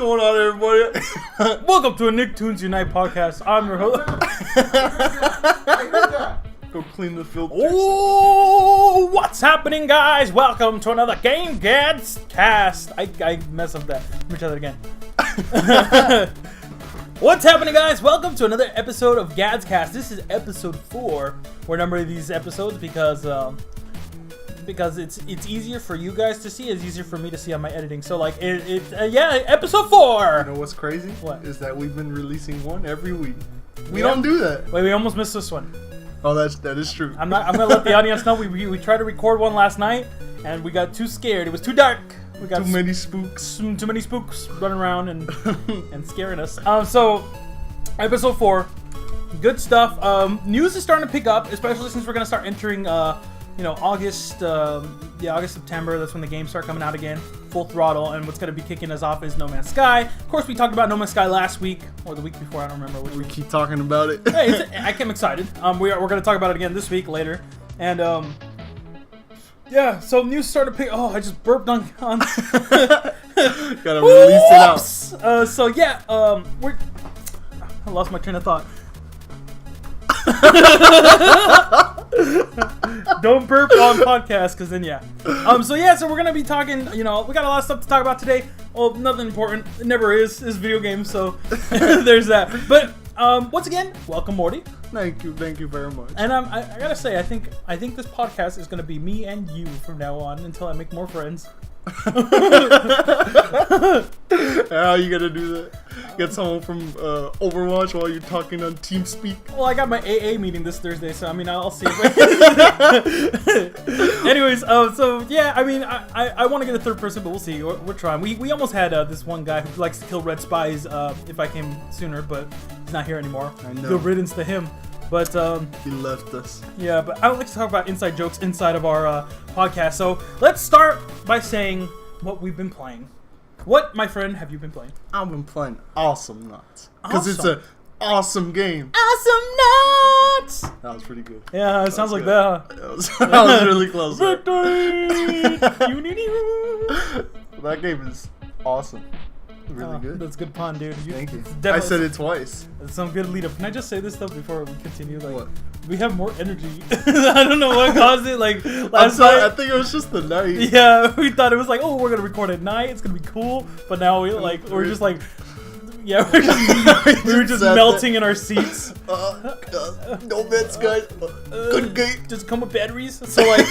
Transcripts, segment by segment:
going on, everybody? Welcome to a Nicktoons Unite podcast. I'm your host. I heard that. Go clean the filters. Oh, what's happening, guys? Welcome to another GadsCast. I messed up that. Let me try that again. What's happening, guys? Welcome to another episode of GadsCast. This is episode 4. We're numbering these episodes because it's easier for you guys to see. It's easier for me to see on my editing. So like episode 4. You know what's crazy? What? Is that we've been releasing one every week. We don't do that. Wait, we almost missed this one. Oh, that is true. I'm gonna let the audience know we tried to record one last night and we got too scared. It was too dark. We got too many spooks. Too many spooks running around and scaring us. So episode 4, good stuff. News is starting to pick up, especially since we're gonna start entering August, September. That's when the games start coming out again, full throttle. And what's going to be kicking us off is No Man's Sky. Of course, we talked about No Man's Sky last week or the week before. I don't remember which. We keep talking about it. Hey, I'm excited. We're going to talk about it again this week later. And so news started to pick. Oh, I just burped on. Gotta release it out. I lost my train of thought. Don't burp on podcast, because then so we're gonna be talking. We got a lot of stuff to talk about today. Well, nothing important. It never is video games, so there's that. But once again, welcome, Morty. Thank you very much. And I gotta say, I think this podcast is gonna be me and you from now on until I make more friends. How are you gonna do that? Get someone from Overwatch while you're talking on TeamSpeak? Well, I got my AA meeting this Thursday, so I'll see. Anyways, I want to get a third person, but we'll see. We're trying. We almost had this one guy who likes to kill red spies. If I came sooner, but he's not here anymore. I know. Good riddance to him. But he left us. Yeah, but I don't like to talk about inside jokes inside of our podcast. So let's start by saying what we've been playing. What, my friend, have you been playing? I've been playing Awesomenaughts. Because it's an awesome game. Awesomenaughts! That was pretty good. Yeah, it sounds like that. That was really close. Victory! That game is awesome. Really good. That's a good pun, dude. Thank you. I said it twice. It's some good lead up. Can I just say this stuff before we continue? Like, what? We have more energy. I don't know what caused it. Like last night, I think it was just the night. Yeah, we thought it was like, oh, we're gonna record at night. It's gonna be cool. But now we're just like, yeah, we were just melting in our seats. No Man's Sky. Good game. Just come with batteries. So like,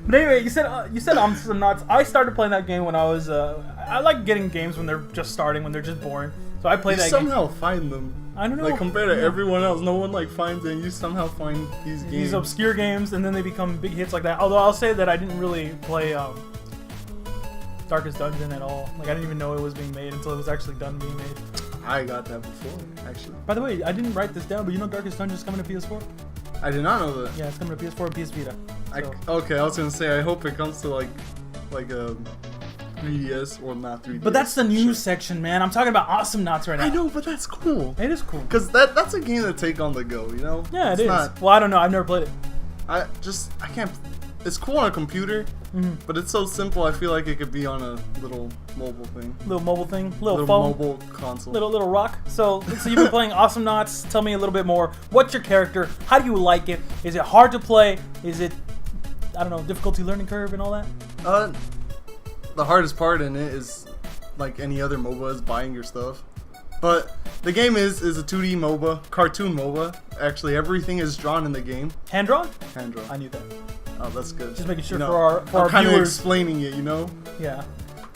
but anyway, you said Awesomenaughts. I started playing that game when I was. I like getting games when they're just starting, when they're just boring. So I played that game. You somehow find them. I don't know. Like compared to everyone else, no one like finds it. And you somehow find these games. These obscure games, and then they become big hits like that. Although I'll say that I didn't really play Darkest Dungeon at all. Like I didn't even know it was being made until it was actually done being made. I got that before, actually. By the way, I didn't write this down, but you know Darkest Dungeon is coming to PS4? I did not know that. Yeah, it's coming to PS4 and PS Vita. So. Okay, I was gonna say I hope it comes to like a 3DS or not 3DS. But that's the news section, man. I'm talking about Awesomenauts right now. I know, but that's cool. It is cool. Because that's a game to take on the go, you know? Yeah, it is. Well, I don't know. I've never played it. I can't. It's cool on a computer, but it's so simple. I feel like it could be on a little mobile thing. Little phone. Mobile console. Little rock. So you've been playing Awesomenauts. Tell me a little bit more. What's your character? How do you like it? Is it hard to play? Is it, I don't know, difficulty learning curve and all that? The hardest part in it is, like any other MOBA, is buying your stuff. But the game is a 2D MOBA, cartoon MOBA. Actually, everything is drawn in the game. Hand drawn? Hand drawn. I knew that. Oh, that's good. Just making sure for our I'm kind of viewers. explaining it, you know? Yeah.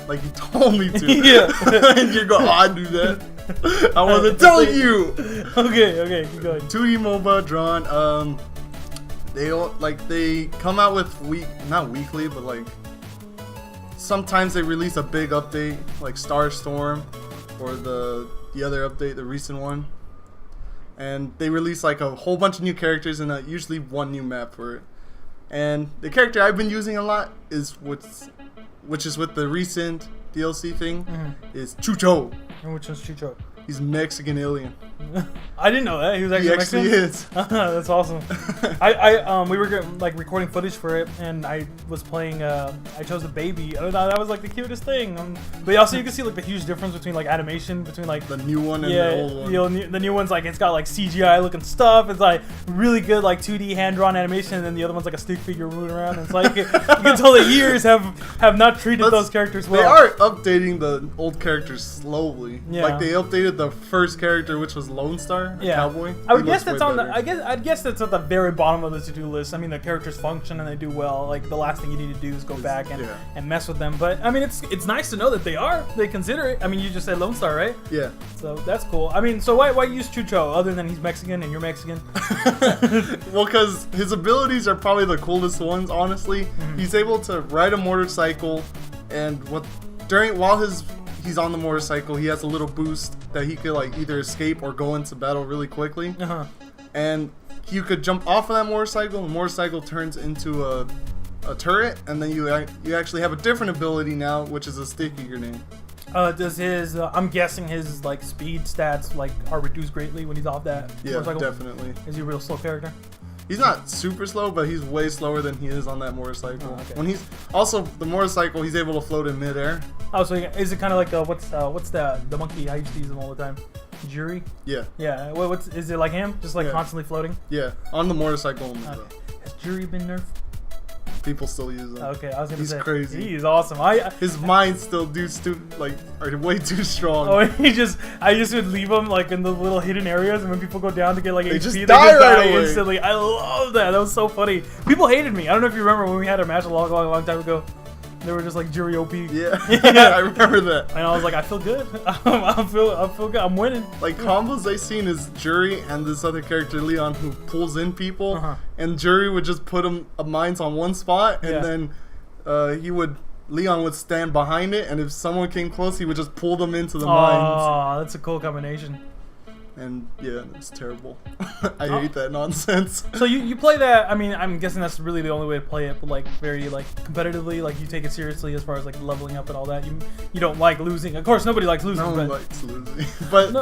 Like you told me to. Yeah. And you're going, I do that. I wasn't telling you. Okay, keep going. 2D MOBA drawn. They come out with not weekly, but like sometimes they release a big update, like Starstorm, or the other update, the recent one. And they release like a whole bunch of new characters and usually one new map for it. And the character I've been using a lot is which is with the recent DLC thing, is Chucho. And which one's Chucho? He's Mexican alien. I didn't know that he was actually He Mexican. actually is. That's awesome. We were like recording footage for it, and I was playing. I chose a baby. I thought that was like the cutest thing. But also you can see like the huge difference between like animation between like The new one and the old one. The new one's like it's got like CGI looking stuff. It's like really good like 2D hand drawn animation, and then the other one's like a stick figure moving around. It's like you can tell the years have not treated those characters well. They are updating the old characters slowly. Yeah. Like they updated the first character, which was Lone Star, a cowboy. I would guess that's on the. I'd guess that's at the very bottom of the to-do list. I mean, the characters function and they do well. Like the last thing you need to do is go back and mess with them. But I mean, it's nice to know that they consider it. I mean, you just said Lone Star, right? Yeah. So that's cool. I mean, so why use Chucho other than he's Mexican and you're Mexican? Well, because his abilities are probably the coolest ones. Honestly, he's able to ride a motorcycle, and while he's on the motorcycle, he has a little boost that he could like either escape or go into battle really quickly. And you could jump off of that motorcycle, and the motorcycle turns into a turret, and then you actually have a different ability now, which is a sticky grenade. Does his I'm guessing his like speed stats like are reduced greatly when he's off that motorcycle? Definitely. Is he a real slow character? He's not super slow, but he's way slower than he is on that motorcycle. Oh, okay. When he's also the motorcycle, he's able to float in midair. Oh, so is it kind of like what's the monkey I used to use him all the time? Jury? Yeah. Yeah. Is it like him? Just like constantly floating? Yeah, on the motorcycle only. Okay. Has Jury been nerfed? People still use him. Okay, I was gonna say he's crazy. He's awesome. His minds still are way too strong. Oh, I just would leave him like in the little hidden areas, and when people go down to get like they HP, just they die just right die away. instantly. I love that. That was so funny. People hated me. I don't know if you remember when we had a match a long time ago. They were just like Jury OP. Yeah, I remember that. And I was like, I feel good. I feel good. I'm winning. Like combos I seen is Jury and this other character Leon who pulls in people, and Jury would just put a mines on one spot, and then Leon would stand behind it, and if someone came close, he would just pull them into the mines. Oh, that's a cool combination. And yeah, it's terrible. I hate that nonsense. So you play that? I mean, I'm guessing that's really the only way to play it, but like very like competitively, like you take it seriously as far as like leveling up and all that. You don't like losing. Of course, nobody likes losing. No one likes losing. But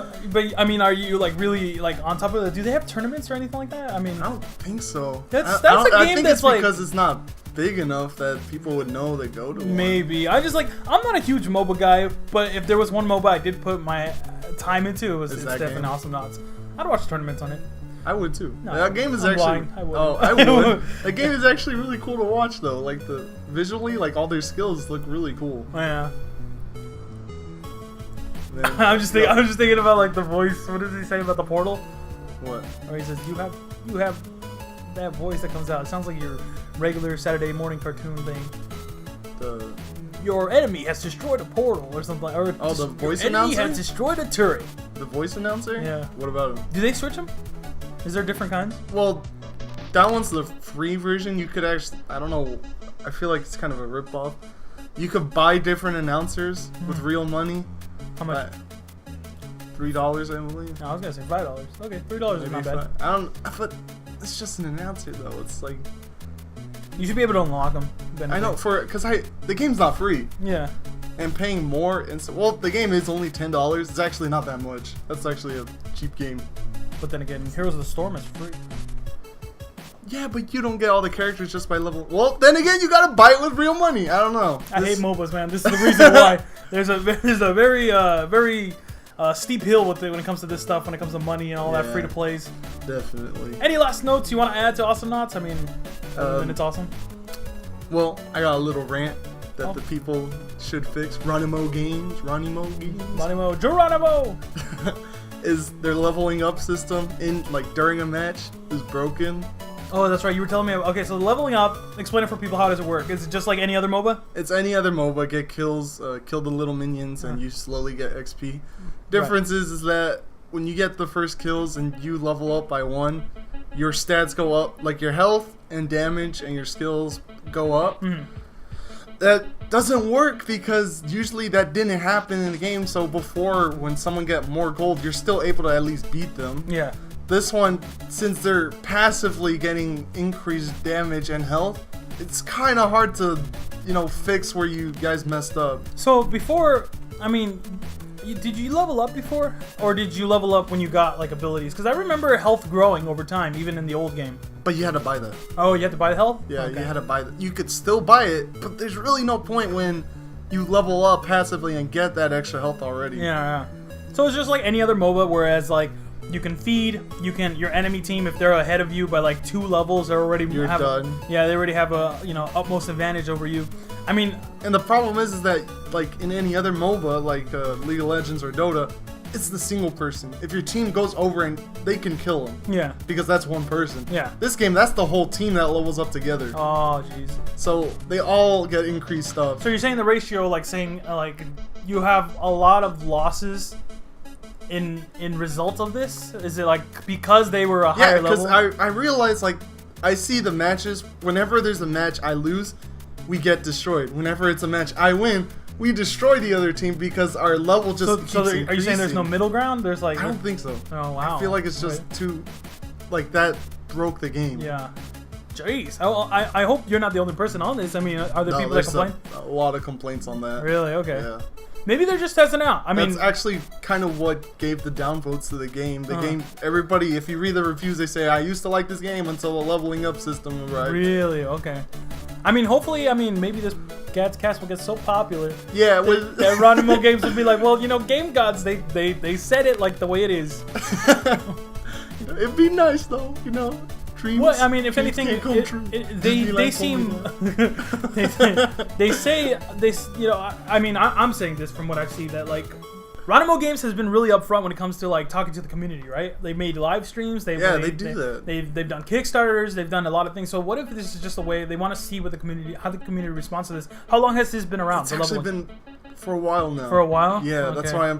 I mean, are you like really like on top of it? Do they have tournaments or anything like that? I mean, I don't think so. That's a game I think that's it's like because it's not big enough that people would know they go to one. Maybe. I'm not a huge MOBA guy, but if there was one MOBA I did put my time into, it's definitely Awesomenaughts. I'd watch tournaments on it. I would too. No, that game is I'm actually. blind. I would. Oh, I would. That game is actually really cool to watch though. Like visually, like all their skills look really cool. Yeah. Then, I'm just thinking about like the voice. What does he say about the portal? What? Or he says you have that voice that comes out. It sounds like your regular Saturday morning cartoon thing. Your enemy has destroyed a portal or something. Or the voice your announcer? enemy has destroyed a turret. The voice announcer? Yeah. What about him? Do they switch them? Is there different kinds? Well, that one's the free version. You could actually, I don't know, I feel like it's kind of a ripoff. You could buy different announcers with real money. How much? $3, I believe. No, I was gonna say $5. Okay, $3 is not bad. But it's just an announcer though. It's like you should be able to unlock them. I know because the game's not free. Yeah. And paying more, the game is only $10. It's actually not that much. That's actually a cheap game. But then again, Heroes of the Storm is free. Yeah, but you don't get all the characters just by level. Well, then again, you gotta buy it with real money. I don't know. I hate MOBAs, man. This is the reason why. There's a very steep hill with it when it comes to this stuff. When it comes to money and all that free to plays. Definitely. Any last notes you want to add to Awesomenauts? I mean, and it's awesome. Well, I got a little rant that the people should fix. Ronimo Games. Geronimo. Is their leveling up system during a match is broken. Oh, that's right. You were telling me. Okay, so leveling up. Explain it for people. How does it work? Is it just like any other MOBA? It's any other MOBA. Get kills, kill the little minions, and you slowly get XP. Difference is that when you get the first kills and you level up by 1, your stats go up, like your health and damage and your skills go up. That doesn't work because usually that didn't happen in the game. So before, when someone get more gold, you're still able to at least beat them. Yeah. This one, since they're passively getting increased damage and health, it's kind of hard to, fix where you guys messed up. So before, I mean, did you level up before, or did you level up when you got like abilities? Because I remember health growing over time, even in the old game. But you had to buy that. Oh, you had to buy the health? Yeah, Okay. you had to buy that. You could still buy it, but there's really no point when you level up passively and get that extra health already. Yeah. So it's just like any other MOBA, whereas like you can feed, your enemy team, if they're ahead of you by like 2 levels, they're already You're done. Yeah, they already have a utmost advantage over you. I mean, and the problem is that like in any other MOBA, like League of Legends or Dota, it's the single person. If your team goes over and they can kill them. Yeah. Because that's one person. Yeah. This game, that's the whole team that levels up together. Oh, jeez. So they all get increased stuff. So you're saying the ratio, like saying like you have a lot of losses in result of this? Is it like because they were a higher level? Yeah, because I realize like I see the matches. Whenever there's a match I lose, we get destroyed. Whenever it's a match I win, we destroy the other team because our level just keeps increasing. Are you saying there's no middle ground? There's like I don't think so. Oh wow. I feel like it's just too like that broke the game. Yeah. Jeez. I hope you're not the only person on this. I mean, are there people that complain? A lot of complaints on that. Really? Okay. Yeah. Maybe they're just testing out. I mean, that's actually kind of what gave the downvotes to the game. The game, everybody, if you read the reviews, they say, I used to like this game until the leveling up system arrived. Really? Okay. I mean, hopefully, maybe this GadsCast will get so popular. Yeah, that Ronimo Games will be like, well, Game Gods, they said it like the way it is. It'd be nice though, Dreams. Well, I mean, if anything, they seem they say I mean, I'm saying this from what I see that like Ronimo Games has been really upfront when it comes to like talking to the community, right? They made live streams. They do that. They've done Kickstarters. They've done a lot of things. So what if this is just a way they want to see how the community responds to this? How long has this been around? It's actually been for a while now. For a while? Yeah, okay. That's why I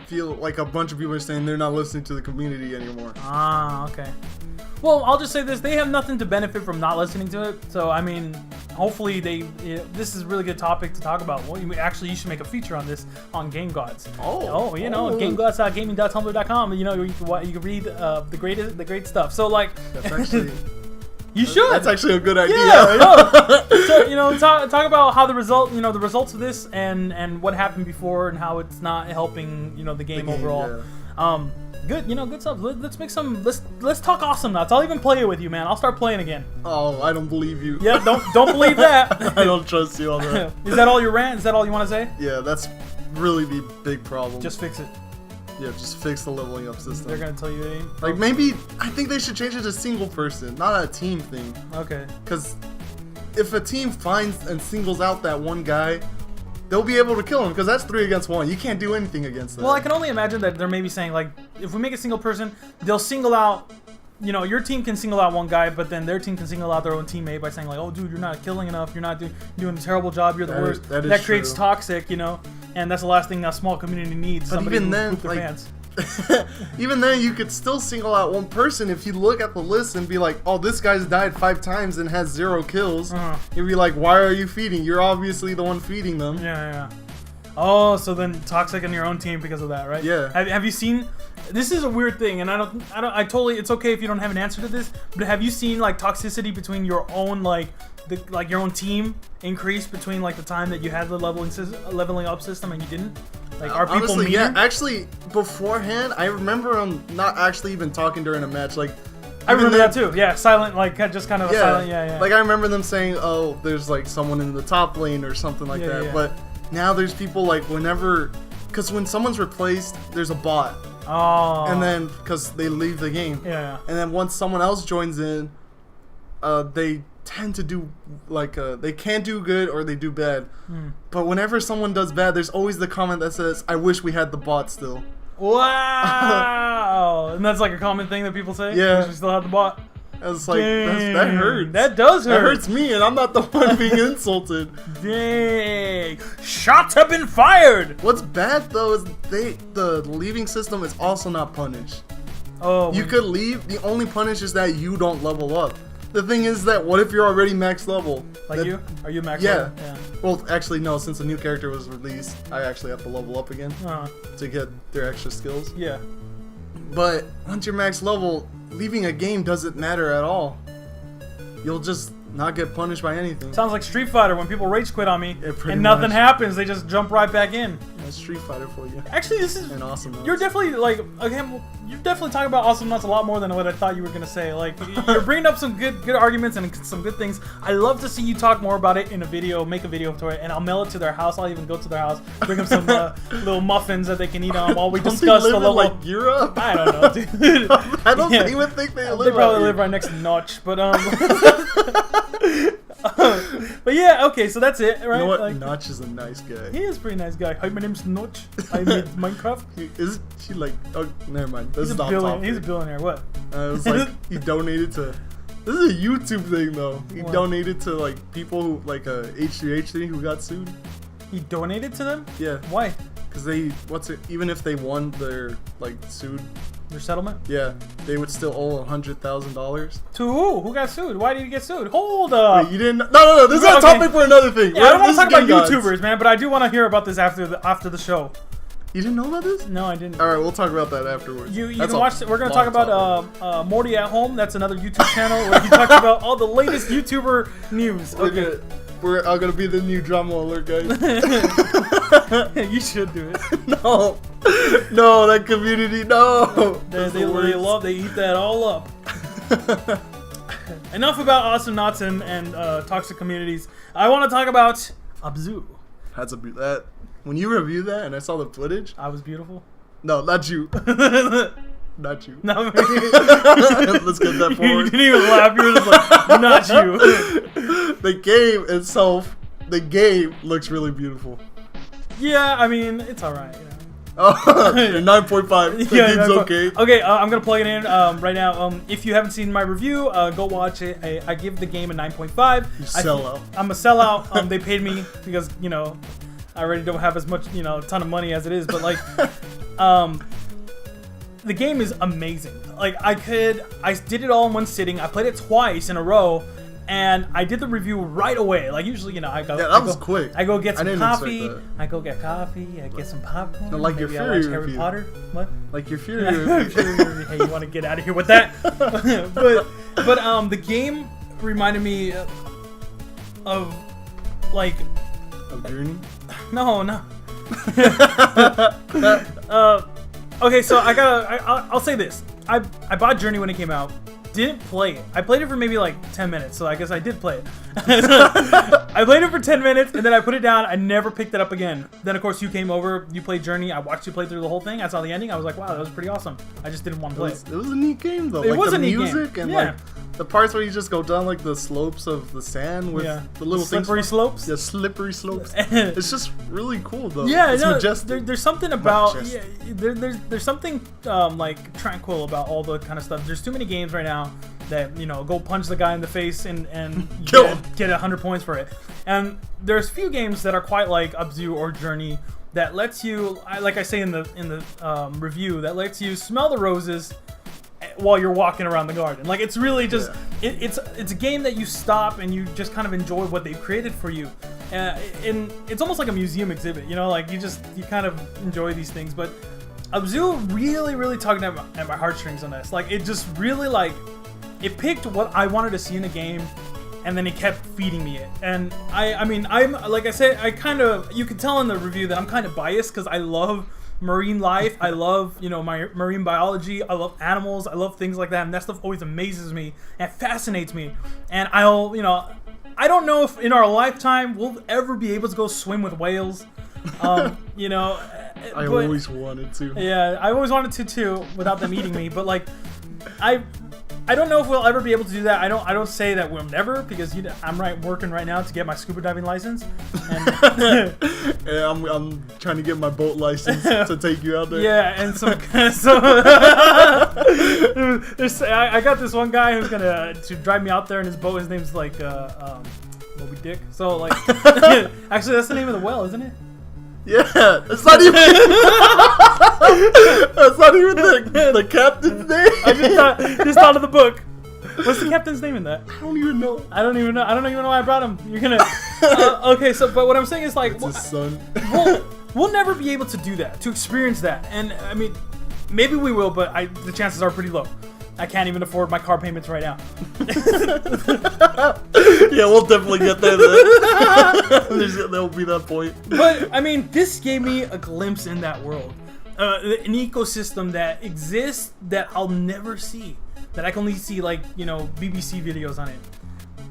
feel like a bunch of people are saying they're not listening to the community anymore. Ah, okay. Well, I'll just say this: they have nothing to benefit from not listening to it. So, I mean, hopefully this is a really good topic to talk about. Well, you should make a feature on this on Game Gods. GameGods.gaming.tumblr.com. You can read the great stuff. So, like, that's actually you should. That's actually a good idea. Yeah, so talk about how the results of this and what happened before and how it's not helping the game overall. Yeah. Good stuff. Let's make some. Let's talk Awesomenaughts. I'll even play it with you, man. I'll start playing again. Oh, I don't believe you. Yeah, don't believe that. I don't trust you on that. Is that all your rant? Is that all you want to say? Yeah, that's really the big problem. Just fix it. Yeah, just fix the leveling up system. They're gonna tell you it ain't. Like maybe I think they should change it to single person, not a team thing. Okay. Because if a team finds and singles out that one guy, they'll be able to kill him because that's 3 against 1. You can't do anything against that. Well, I can only imagine that they're maybe saying like, if we make a single person, they'll single out. Your team can single out one guy, but then their team can single out their own teammate by saying like, "Oh, dude, you're not killing enough. You're not doing a terrible job. You're the worst." That creates toxic, and that's the last thing a small community needs. But even then, fans. Even then, you could still single out one person if you look at the list and be like, "Oh, this guy's died 5 times and has 0 kills." You'd be like, "Why are you feeding? You're obviously the one feeding them." Yeah. Oh, so then toxic in your own team because of that, right? Yeah. Have you seen? This is a weird thing, and I totally. It's okay if you don't have an answer to this, but have you seen like toxicity between your own your own team increase between like the time that you had the leveling up system and you didn't? Like, are people honestly, meaner? yeah. Actually, beforehand, I remember them not actually even talking during a match. Like, I remember that too. Yeah, silent, like just kind of silent. Yeah. Like I remember them saying, "Oh, there's like someone in the top lane or something like that." Yeah. But now there's people like because when someone's replaced, there's a bot. Oh. And then because they leave the game. Yeah. And then once someone else joins in, they tend to do they can do good or they do bad. But whenever someone does bad, there's always the comment that says, "I wish we had the bot still." Wow. And that's like a common thing that people say. Yeah. I wish we still had the bot. It's like that hurts. That does hurt. That hurts me, and I'm not the one being insulted. Dang! Shots have been fired. What's bad though is the leaving system is also not punished. Oh. You could leave. The only punish is that you don't level up. The thing is that what if you're already max level? Like you? Are you max level? Yeah. Well, actually no. Since a new character was released, I actually have to level up again to get their extra skills. Yeah. But once you're max level, leaving a game doesn't matter at all. You'll just not get punished by anything. Sounds like Street Fighter when people rage quit on me and pretty nothing much happens. They just jump right back in. That's Street Fighter for you. Actually, this is And Awesomenaughts. You're definitely like again. You're definitely talking about Awesomenaughts a lot more than what I thought you were gonna say. Like you're bringing up some good arguments and some good things. I love to see you talk more about it in a video. Make a video to it, and I'll mail it to their house. I'll even go to their house, bring them some little muffins that they can eat on while we discuss the level. Like Europe? I don't know, dude. I don't even think they live. They probably out live here. right next to Notch, but but yeah, okay, so that's it, right? You know what? Like, Notch is a nice guy. he is a pretty nice guy. Hi, my name's Notch. I made Minecraft. Is she like? Oh, never mind. This He's is a off billionaire. topic. He's a billionaire. What? It was like he donated to. This is a YouTube thing though. He What? donated to like people who like a H3H thing who got sued. He donated to them? Yeah, Why? because they even if they won their like sued, Their settlement? yeah, they would still owe $100,000. To who? Who got sued? Why did he get sued? Hold up. Wait, you didn't? No. This is a Okay. topic for another thing. Yeah, I don't want This to talk is about Game Gods. YouTubers, man, but I do want to hear about this after the show. You didn't know about this? No, I didn't. All right, we'll talk about that afterwards. You That's can a watch. We're gonna talk long about topic. Morty at Home. That's another YouTube channel where he talks about all the latest YouTuber news. Okay, We're gonna be the new drama alert, guys. you should do it. No, that community, no. They eat that all up. Enough about Awesomenaughts and toxic communities. I want to talk about Abzu. Had to be that. When you reviewed that and I saw the footage, I was beautiful. no, not you, not you. No, Let's get that you forward. didn't even laugh. You were just like, not you. The game itself, the game looks really beautiful. Yeah, I mean, it's alright. Yeah. Oh, 9.5. The Yeah, game's no, okay. Okay, I'm gonna plug it in right now. If you haven't seen my review, go watch it. I give the game a 9.5. You sellout. I'm a sellout. They paid me because I already don't have as much a ton of money as it is. But like, the game is amazing. Like I did it all in one sitting. I played it twice in a row. And I did the review right away. Like usually, I go. Yeah, that was quick. I go get some didn't coffee. expect that. I go get coffee. I get some popcorn. No, like your maybe I Fury watch Harry review. Potter. What? Like your Fury review. Hey, you want to get out of here with that? but the game reminded me of like Journey. no. Okay, so I'll say this. I bought Journey when it came out. Didn't play it. I played it for maybe like 10 minutes, so I guess I did play it. I played it for 10 minutes, and then I put it down. I never picked it up again. Then, of course, you came over. You played Journey. I watched you play through the whole thing. I saw the ending. I was like, wow, that was pretty awesome. I just didn't want to play it. It was a neat game though. It like was the a neat game. music and Yeah. like the parts where you just go down like the slopes of the sand with the little slippery things. slopes. Yeah, slippery slopes. It's just really cool though. Yeah, it's no, majestic. there's something about Majestic. there's something like tranquil about all the kind of stuff. There's too many games right now that go punch the guy in the face and Kill him. get 100 points for it. And there's few games that are quite like Abzu or Journey that lets you, like I say in the review, that lets you smell the roses while you're walking around the garden. Like it's really just it's a game that you stop and you just kind of enjoy what they've created for you. And it's almost like a museum exhibit, like you kind of enjoy these things. But Abzu really tugged at my heartstrings on this. Like it just really it picked what I wanted to see in a game, and then it kept feeding me it. And I'm like I said, you can tell in the review that I'm kind of biased because I love marine life. I love my marine biology. I love animals. I love things like that, and that stuff always amazes me and fascinates me. And I don't know if in our lifetime we'll ever be able to go swim with whales. I always wanted to. Yeah, I always wanted to too, without them eating me. But like, I don't know if we'll ever be able to do that. I don't say that we'll never, because I'm working right now to get my scuba diving license. And Yeah, I'm trying to get my boat license to take you out there. yeah, and I got this one guy who's gonna to drive me out there in his boat. His name's like Moby Dick. So like, actually that's the name of the whale, isn't it? Yeah, it's not even. That's not even the captain's name. I just thought of the book. What's the captain's name in that? I don't even know. I don't even know why I brought him. You're gonna. Okay, so but what I'm saying is like, It's his son. we'll never be able to do that, to experience that, and I mean, maybe we will, but the chances are pretty low. I can't even afford my car payments right now. Yeah, we'll definitely get there. There'll be that point. But I mean, this gave me a glimpse in that world, an ecosystem that exists that I'll never see. That I can only see like BBC videos on it.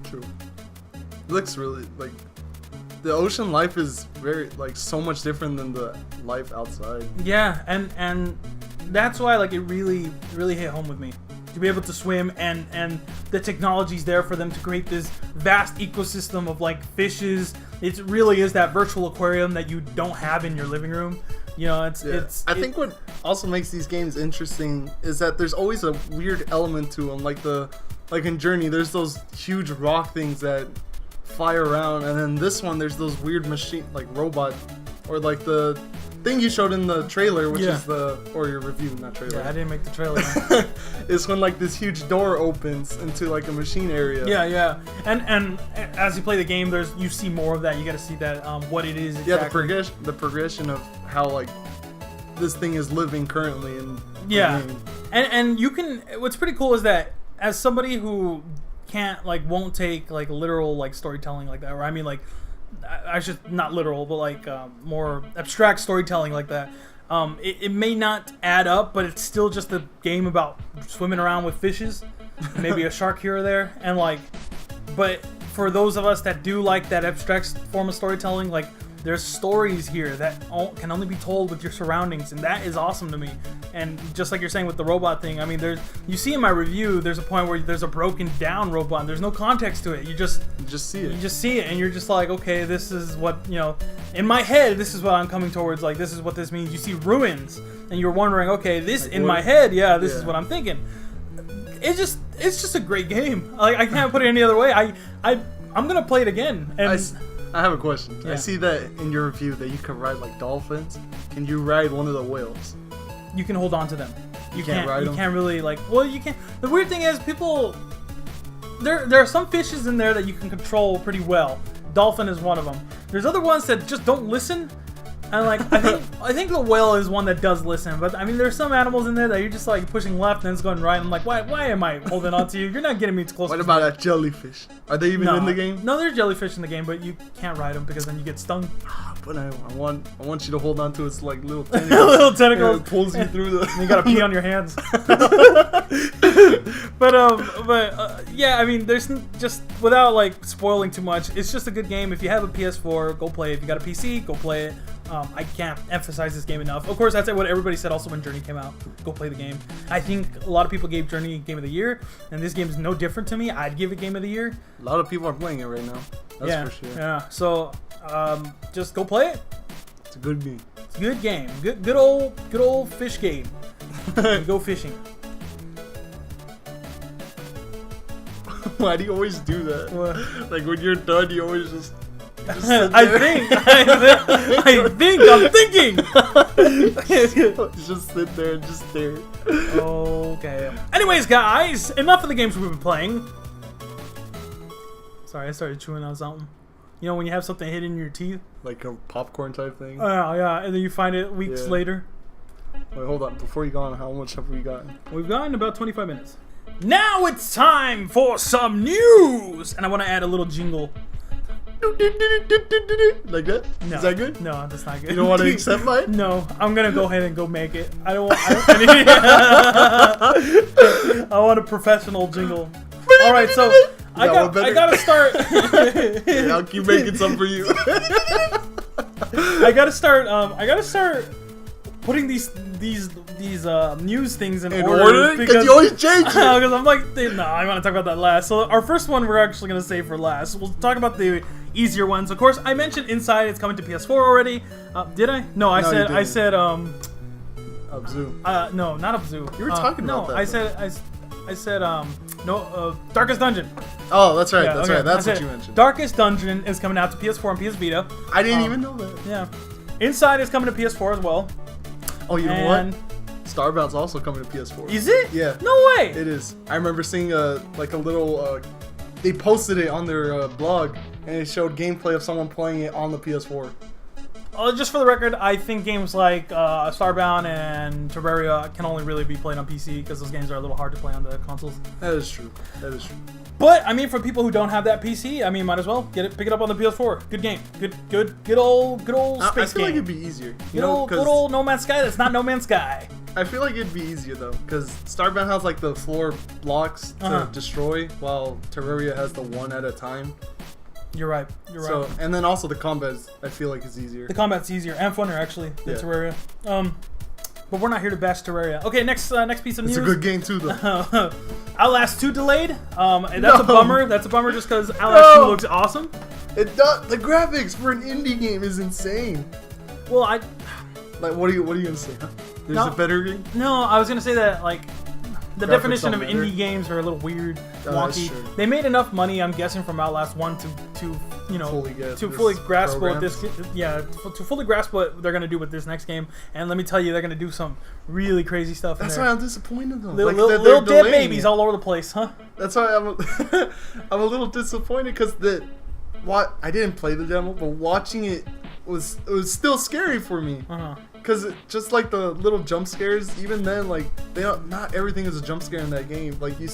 True. It looks really like the ocean life is very like so much different than the life outside. Yeah, and that's why like it really hit home with me. To be able to swim and the technology's there for them to create this vast ecosystem of like fishes. It really is that virtual aquarium that you don't have in your living room. I think what also makes these games interesting is that there's always a weird element to them. Like in Journey, there's those huge rock things that fly around, and then this one there's those weird machine like robot or like the thing you showed in the trailer, which is or your review, not trailer. Yeah, I didn't make the trailer. It's when like this huge door opens into like a machine area. Yeah. And as you play the game, you see more of that. You got to see that what it is exactly. Yeah, the progression of how like this thing is living currently in the game. And you can. What's pretty cool is that as somebody who won't take like literal like storytelling like that, or I mean like. I should not literal, but like more abstract storytelling like that. It may not add up, but it's still just a game about swimming around with fishes, maybe a shark here or there, and like. But for those of us that do like that abstract form of storytelling, like there's stories here that can only be told with your surroundings, and that is awesome to me. And just like you're saying with the robot thing, I mean, you see in my review, there's a point where there's a broken down robot, and there's no context to it. You just see it. You just see it, and you're just like, okay, this is what, in my head, this is what I'm coming towards. Like, this is what this means. You see ruins, and you're wondering, okay, this like in my head, this is what I'm thinking. It's just a great game. Like, I can't put it any other way. I'm gonna play it again. And I have a question. Yeah. I see that in your review that you can ride like dolphins. Can you ride one of the whales? You can hold on to them. You can't ride them? You can't really you can't. The weird thing is people. There are some fishes in there that you can control pretty well. Dolphin is one of them. There's other ones that just don't listen. And like I think the whale is one that does listen, but I mean there's some animals in there that you're just like pushing left and it's going right. I'm like, why am I holding on to you? You're not getting me too close. What about a jellyfish? Are they even in the game? No, there's jellyfish in the game, but you can't ride them because then you get stung. But I want you to hold on to its like little tentacles. Little tentacles. It pulls you through the. And you gotta pee on your hands. But yeah, I mean, there's just without like spoiling too much. It's just a good game. If you have a PS4, go play it. If you got a PC, go play it. I can't emphasize this game enough. Of course, that's what everybody said also when Journey came out. Go play the game. I think a lot of people gave Journey Game of the Year, and this game is no different to me. I'd give it Game of the Year. A lot of people are playing it right now. That's for sure. Yeah. So just go play it. It's a good game. It's a good game. Good old fish game. Go fishing. Why do you always do that? What? Like when you're done, you always just I'm thinking. Just sit there and just stare. Okay. Anyways, guys, enough of the games we've been playing. Sorry, I started chewing on something. You know when you have something hidden in your teeth? Like a popcorn type thing? Yeah, and then you find it weeks later. Wait, hold on. Before you go on, how much have we gotten? We've gotten about 25 minutes. Now it's time for some news! And I want to add a little jingle. Like that? No. Is that good? No, that's not good. You don't want to accept mine? No, I'm gonna go ahead and go make it. I want a professional jingle. All right, so I gotta start. Yeah, I'll keep making some for you. I gotta start putting these news things in order because you always change it. Because I'm like, no, I want to talk about that last. So our first one we're actually gonna save for last. We'll talk about the easier ones. Of course, I mentioned Inside. It's coming to PS4 already. Did I? No, I said Abzu. No, not Abzu. You were talking about that. I said Darkest Dungeon. Oh, that's right. Right. That's what you mentioned. Darkest Dungeon is coming out to PS4 and PS Vita. I didn't even know that. Yeah. Inside is coming to PS4 as well. Oh, you know what? Starbound's also coming to PS4. Is it? Yeah. No way. It is. I remember seeing a little. They posted it on their blog, and it showed gameplay of someone playing it on the PS4. just for the record, I think games like Starbound and Terraria can only really be played on PC because those games are a little hard to play on the consoles. That is true. But I mean, for people who don't have that PC, I mean, might as well pick it up on the PS4. Good game, good old space game. I feel like it'd be easier. Good old No Man's Sky. That's not No Man's Sky. I feel like it'd be easier though, because Starbound has like the floor blocks to destroy, while Terraria has the one at a time. You're right. So, and then also the combat, I feel like is easier. The combat's easier and funner actually than Terraria. But we're not here to bash Terraria. Okay, next piece of news. It's a good game too, though. Outlast 2 delayed. And that's a bummer. That's a bummer just because Outlast 2 looks awesome. It does. The graphics for an indie game is insane. Well, like, what are you gonna say? Huh? There's a better game? No, I was gonna say that like the Graphics definition of better. indie games are a little weird, wonky. True. They made enough money, I'm guessing, from Outlast 1 to fully grasp what this to fully grasp what they're gonna do with this next game. And let me tell you, they're gonna do some really crazy stuff. That's in why there. I'm disappointed though. Little dead babies all over the place, huh? That's why I'm a little disappointed because I didn't play the demo, but watching it was still scary for me. Because just like the little jump scares, even then, like not everything is a jump scare in that game. Like you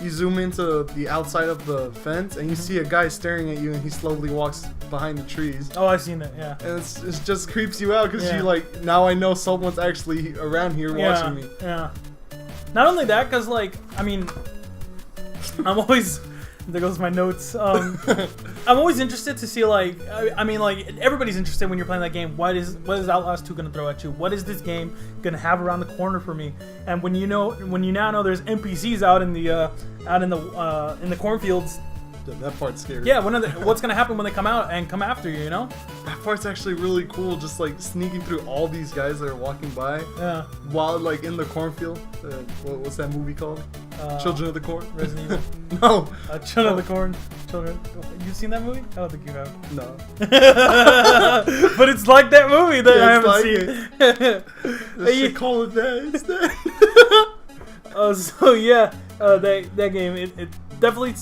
zoom into the outside of the fence and you see a guy staring at you and he slowly walks behind the trees. Oh, I've seen that, yeah. And it just creeps you out because you like, now I know someone's actually around here watching me. Yeah. Not only that, because like, I mean, I'm always... There goes my notes. I'm always interested to see like I mean like everybody's interested when you're playing that game. What is Outlast 2 gonna throw at you? What is this game gonna have around the corner for me? And when you now know there's NPCs out in the cornfields. That part's scary. Yeah, what's gonna happen when they come out and come after you? You know. That part's actually really cool. Just like sneaking through all these guys that are walking by. Yeah. While like in the cornfield. What's that movie called? Children of the Corn. Resident Evil. No. Children of the Corn. You've seen that movie? I don't think you have. No. But it's like that movie that I haven't seen. They should call it that instead. So yeah, that game it definitely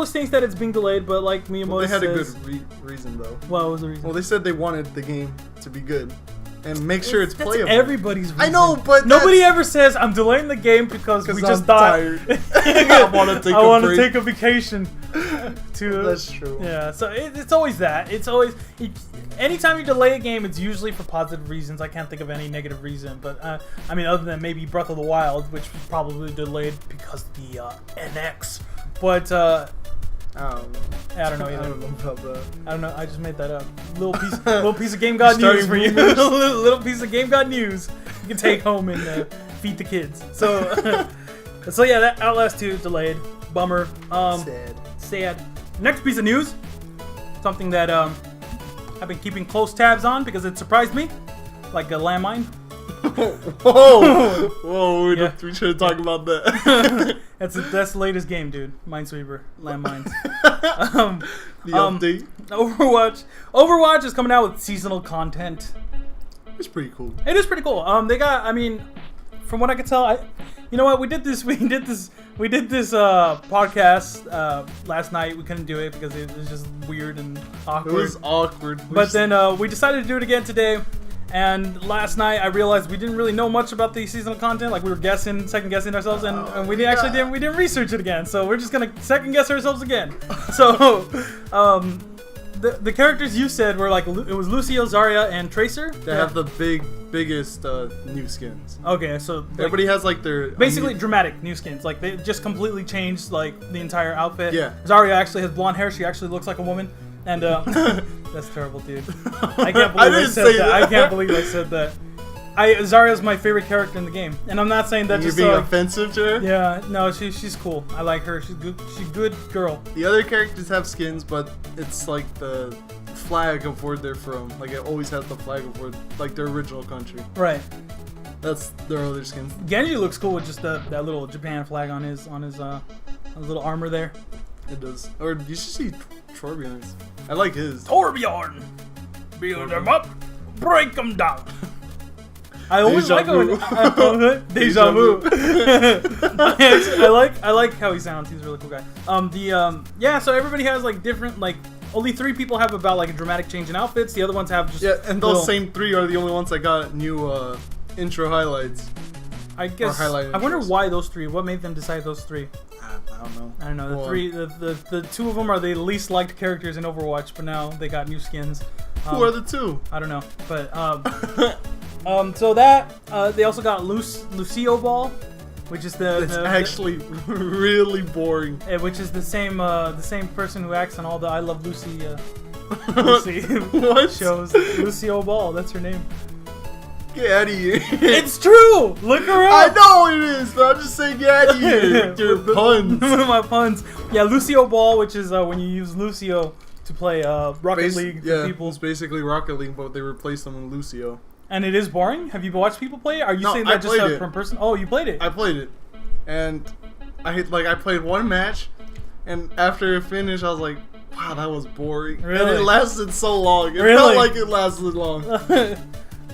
stinks that it's being delayed. But like Miyamoto says, they had says, a good reason though. What was the reason? Well, they said they wanted the game to be good. And make sure it's playable. That's everybody's reason. I know, but nobody ever says I'm delaying the game because we just thought I want to take a vacation. That's true. Yeah, so it's always that. It's always anytime you delay a game, it's usually for positive reasons. I can't think of any negative reason, but I mean, other than maybe Breath of the Wild, which was probably delayed because of the NX. But I don't know. I don't know either. I don't know about that. I don't know. I just made that up. Little piece of Game God news for you. Little piece of Game God news you can take home and feed the kids. So, so yeah, that Outlast 2 delayed. Bummer. Sad. Next piece of news. Something that I've been keeping close tabs on because it surprised me, like a landmine. Whoa! We should talk about that. That's the latest game, dude. Minesweeper, landmines. The update. Overwatch is coming out with seasonal content. It's pretty cool. It is pretty cool. They got. I mean, from what I could tell, you know what? We did this podcast last night. We couldn't do it because it was just weird and awkward. It was awkward. But then we decided to do it again today. And last night I realized we didn't really know much about the seasonal content. Like we were second guessing ourselves, and we didn't research it again. So we're just gonna second guess ourselves again. So the characters you said were like it was Lucio, Zarya, and Tracer. They have the biggest new skins. Okay, so everybody has like their basically dramatic new skins. Like they just completely changed like the entire outfit. Yeah. Zarya actually has blonde hair. She actually looks like a woman. And that's terrible, dude. I can't believe I said that. I can't believe I said that. Zarya's my favorite character in the game, and I'm not saying that You're just being offensive to her. Yeah, no, she's cool. I like her. She's good. She's a good girl. The other characters have skins, but it's like the flag of where they're from. Like it always has the flag of where, like their original country. Right. That's their other skins. Genji looks cool with just that little Japan flag on his little armor there. It does. Or you should see Torbjorn's. I like his. Torbjorn, build them up, break them down. I always like him. Deja vu. I like how he sounds. He's a really cool guy. So everybody has like different like only 3 people have about like a dramatic change in outfits. The other ones have just and those same 3 are the only ones that got new intro highlights. I guess. I wonder why those 3. What made them decide those 3? I don't know. I don't know. The 2 of them are the least liked characters in Overwatch, but now they got new skins. Who are the 2? I don't know, but so that they also got Lucio Ball, which is it's actually really boring. Which is the same person who acts on all the I Love Lucy What? shows. Lucio Ball, that's her name. Get out of here. It's true! Look her up! I know it is, but I'm just saying get out of here with your puns. My puns. Yeah, Lucio Ball, which is when you use Lucio to play Rocket League for people. It's basically Rocket League, but they replaced them with Lucio. And it is boring? Have you watched people play it? Are you saying that just from person? Oh, you played it? I played it. And I played one match, and after it finished, I was like, wow, that was boring. Really? And it lasted so long. It felt like it lasted long.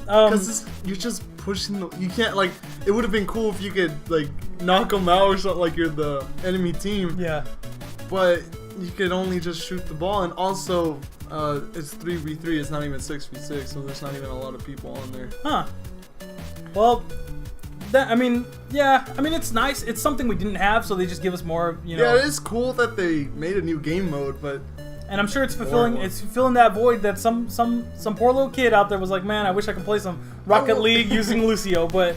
Because you're just pushing you can't, like, it would have been cool if you could, like, knock them out or something, like you're the enemy team. Yeah. But you could only just shoot the ball, and also, it's 3v3, it's not even 6v6, so there's not even a lot of people on there. Huh. Well, it's nice. It's something we didn't have, so they just give us more, Yeah, it is cool that they made a new game mode, but... And I'm sure it's fulfilling that void that some poor little kid out there was like, man, I wish I could play some Rocket League using Lucio, but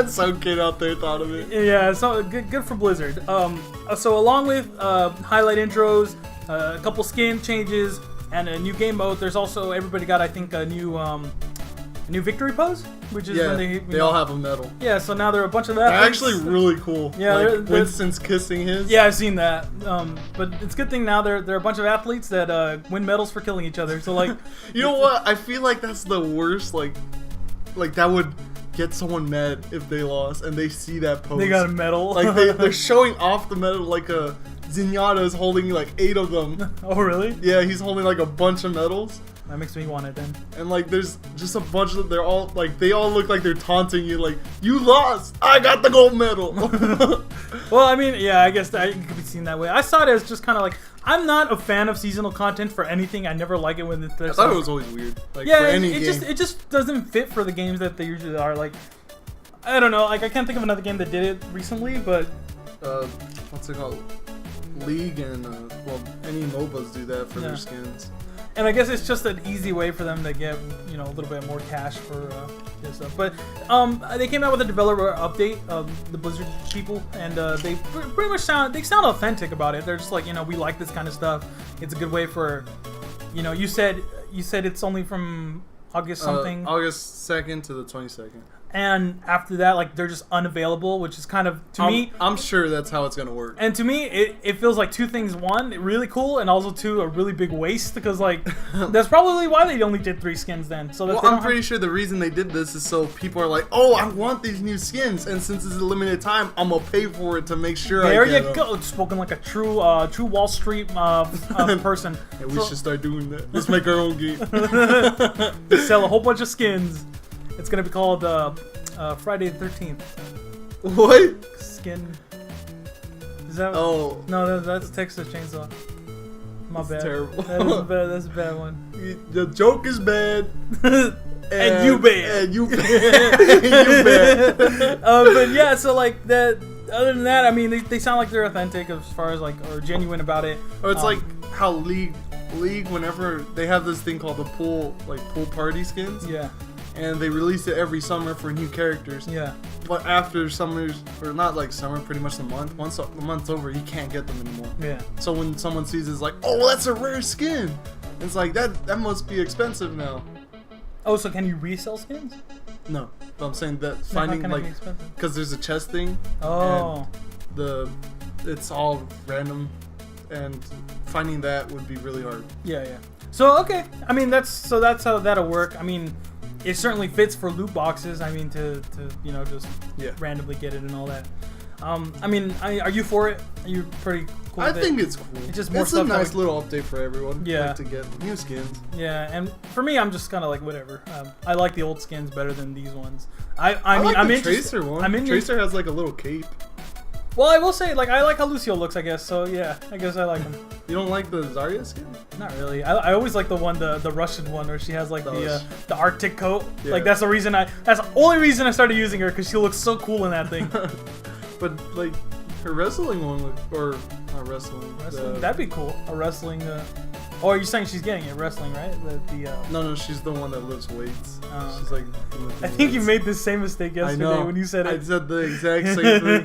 some kid out there thought of it. Yeah, so good for Blizzard. So along with highlight intros, a couple skin changes, and a new game mode, there's also everybody got, I think, a new victory pose, which is when they all have a medal. Yeah, so now there are a bunch of that. They're actually really cool. Yeah, like Winston's kissing his. Yeah, I've seen that. But it's a good thing now there are a bunch of athletes that win medals for killing each other. So like, you know what? I feel like that's the worst. Like that would get someone mad if they lost and they see that pose. They got a medal. Like they're showing off the medal like a Zenyatta is holding like 8 of them. Oh really? Yeah, he's holding like a bunch of medals. That makes me want it then. And like there's just a bunch of they all look like they're taunting you like, you lost, I got the gold medal. Well, I mean, yeah, I guess that could be seen that way. I saw it as just kind of like, I'm not a fan of seasonal content for anything. I never like it when it's... I thought it was always weird. Like, yeah, for any game. It just doesn't fit for the games that they usually are. Like, I don't know. Like, I can't think of another game that did it recently, but... what's it called? League and, any MOBAs do that for their skins. And I guess it's just an easy way for them to get, a little bit more cash for this stuff. But they came out with a developer update, the Blizzard people, and they pretty much sound authentic about it. They're just like, we like this kind of stuff. It's a good way for, you said it's only from August something. August 2nd to the 22nd. And after that, like, they're just unavailable, which is kind of, to me... I'm sure that's how it's going to work. And to me, it feels like 2 things. 1, really cool, and also 2, a really big waste, because, like, that's probably why they only did 3 skins then. So that I'm pretty sure the reason they did this is so people are like, oh, I want these new skins, and since it's a limited time, I'm going to pay for it to make sure I get them. There you go. Spoken like a true Wall Street person. Yeah, we should start doing that. Let's make our own game. Sell a whole bunch of skins. It's gonna be called Friday the 13th. What? Skin. Is that? Oh. No, that's Texas Chainsaw. My bad. Terrible. That's a bad one. The joke is bad. and you bad. And you bad. And you bad. But yeah, so like that. Other than that, I mean, they sound like they're authentic as far as like, or genuine about it. Or it's like how League, whenever they have this thing called the pool party skins. Yeah. And they release it every summer for new characters. Yeah. But after summers, or not like summer, pretty much the month. Once the month's over, you can't get them anymore. Yeah. So when someone sees it, it's like, oh, that's a rare skin. It's like that must be expensive now. Oh, so can you resell skins? No, but I'm saying that finding like because there's a chest thing. Oh. And it's all random, and finding that would be really hard. Yeah. So okay, I mean that's how that'll work. I mean, it certainly fits for loot boxes. I mean to just randomly get it and all that. I mean, are you for it? Are you pretty cool with I think it's cool. It's just more it's stuff. It's a nice little update for everyone. Yeah. Like to get new skins. Yeah, and for me, I'm just kind of like whatever. I like the old skins better than these ones. I mean, like I'm the interested. Tracer one. Tracer has like a little cape. Well, I will say, like, I like how Lucio looks, I guess. So yeah, I guess I like him. You don't like the Zarya skin? Not really. I always like the Russian one where she has like the Arctic coat. Yeah. Like that's the only reason I started using her, because she looks so cool in that thing. But like her wrestling one, or not wrestling. That'd be cool. A wrestling. Or you're saying she's getting it wrestling, right? No, she's the one that lifts weights. She's like. I think you made the same mistake yesterday when you said it. I said the exact same thing.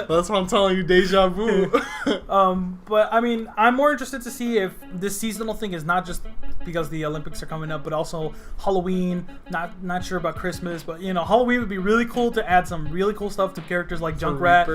That's why I'm telling you, deja vu. But I mean, I'm more interested to see if this seasonal thing is not just because the Olympics are coming up, but also Halloween. Not sure about Christmas, but Halloween would be really cool to add some really cool stuff to characters like Junkrat,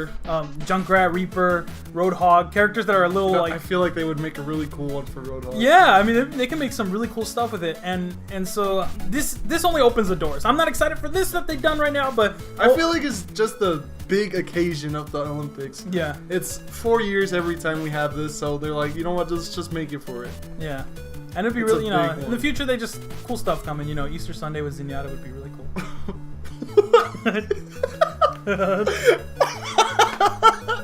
Reaper, Roadhog, characters that are a little like. I feel like they would make a really cool one for Roadhog. Yeah, I mean they can make some really cool stuff with it, and so this only opens the doors. I'm not excited for this that they've done right now, but I feel like it's just the big occasion of the Olympics. Yeah, it's 4 years every time we have this, so they're like, you know what, let's just make it for it. Yeah, and it'd be really, in the future they just cool stuff coming. Easter Sunday with Zenyatta would be really cool.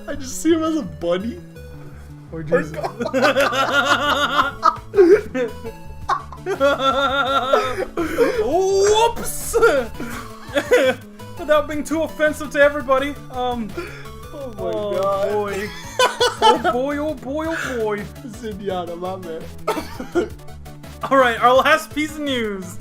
I just see him as a bunny. Or Jesus. Whoops! Without being too offensive to everybody. Oh my god. Boy. Oh boy. Zenyatta, my man. Alright, our last piece of news.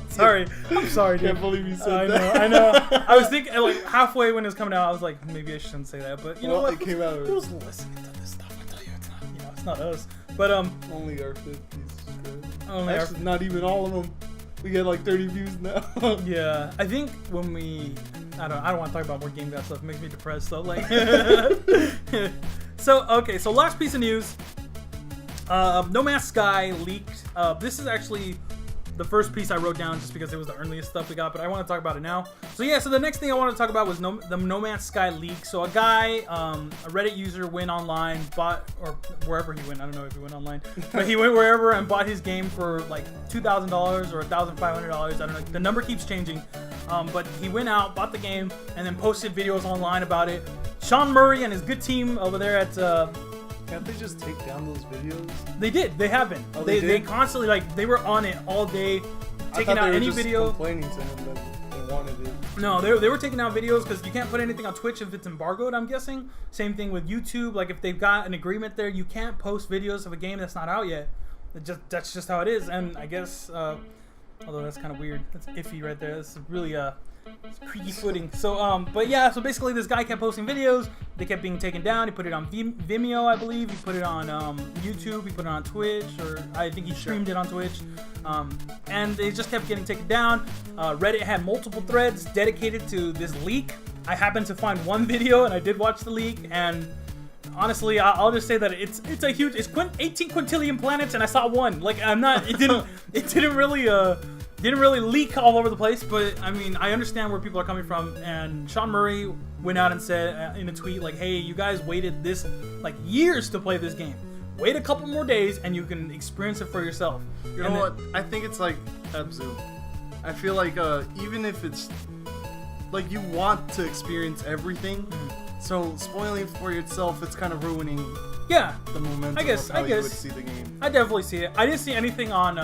Sorry. I'm sorry, dude. I can't believe you said that. I know. I was thinking, like, halfway when it was coming out, I was like, maybe I shouldn't say that. But you know what? It came out. Who's listening to this stuff? I tell you, it's not us. But only our 50 subscribers. Actually, not even all of them. We get like 30 views now. Yeah, I think when I don't want to talk about more Game Guy stuff. It makes me depressed. So like, so last piece of news. No Man's Sky leaked. This is actually the first piece I wrote down just because it was the earliest stuff we got, but I want to talk about it now. So yeah, so the next thing I want to talk about was the No Man's Sky leak. So a guy, a Reddit user, went online, bought, or wherever he went, I don't know if he went online, but he went wherever and bought his game for like $2,000 or $1,500. I don't know, the number keeps changing. But he went out, bought the game, and then posted videos online about it. Sean Murray and his good team over there at can't they just take down those videos? They did. They have been. Oh, they constantly, like, they were on it all day, taking out any video. Complaining to him that they wanted it. No, they were taking out videos because you can't put anything on Twitch if it's embargoed, I'm guessing. Same thing with YouTube. Like, if they've got an agreement there, you can't post videos of a game that's not out yet. That's just how it is. And I guess, although that's kind of weird. That's iffy right there. That's really it's creaky footing. So, but yeah, so basically this guy kept posting videos. They kept being taken down. He put it on Vimeo, I believe. He put it on YouTube. He put it on Twitch, or I think he streamed it on Twitch. And they just kept getting taken down. Reddit had multiple threads dedicated to this leak. I happened to find one video, and I did watch the leak, and honestly, I'll just say that it's 18 quintillion planets, and I saw one. Like, it didn't really leak all over the place, but I mean, I understand where people are coming from. And Sean Murray went out and said in a tweet, like, hey, you guys waited this like years to play this game. Wait a couple more days and you can experience it for yourself. You know what? I think it's like Abzu. I feel like even if it's like you want to experience everything, so spoiling for yourself, it's kind of ruining the momentum. I guess you would see the game. I definitely see it. I didn't see anything on